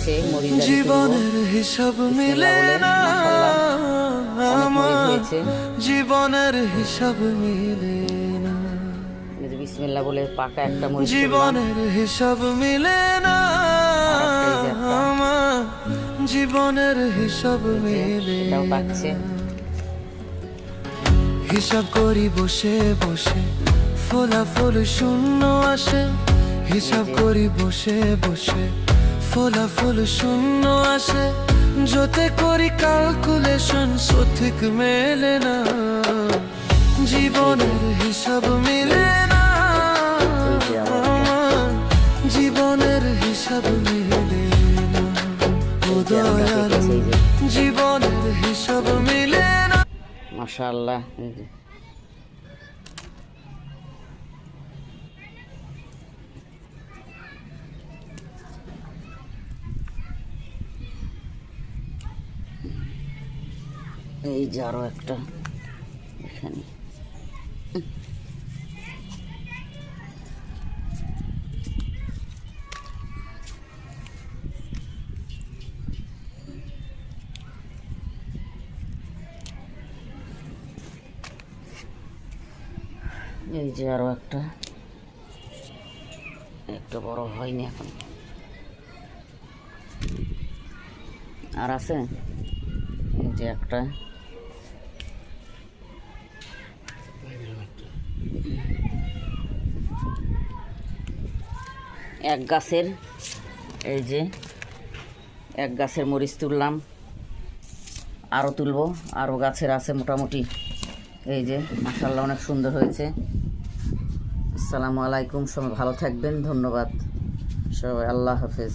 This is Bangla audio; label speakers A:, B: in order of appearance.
A: পাকছে, মরিচ জীবনের হিসাব মিলে না, হয়েছে জীবনের হিসাব মিলে না। বিসমিল্লাহ বলে পাকা একটা মরিচ, জীবনের হিসাব মিলে না, জীবনের হিসাব মিলে পাকছে। হিসাব করি বসে বসে, ফলাফল শূন্য আসে। হিসাব করি বসে বসে, ফলাফল শূন্য আসে। যতে করি ক্যালকুলেশন সঠিক মেলে না, জীবনের হিসাব মিলে না, জীবনের হিসাব মিলে না। ও দয়ালু, জীবনের হিসাব মিলে না। মাশাআল্লাহ, এই যে আরো একটা এখানে। এই যে আরো একটা, একটু বড় হয়নি এখন, আর আছে। এই যে একটা, এক গাছের, এই যে এক গাছের মরিচ তুললাম, আরও তুলবো, আরও গাছের আছে মোটামুটি। এই যে মাশাআল্লাহ অনেক সুন্দর হয়েছে। আসসালামু আলাইকুম, সবাই ভালো থাকবেন, ধন্যবাদ সবাই, আল্লাহ হাফেজ।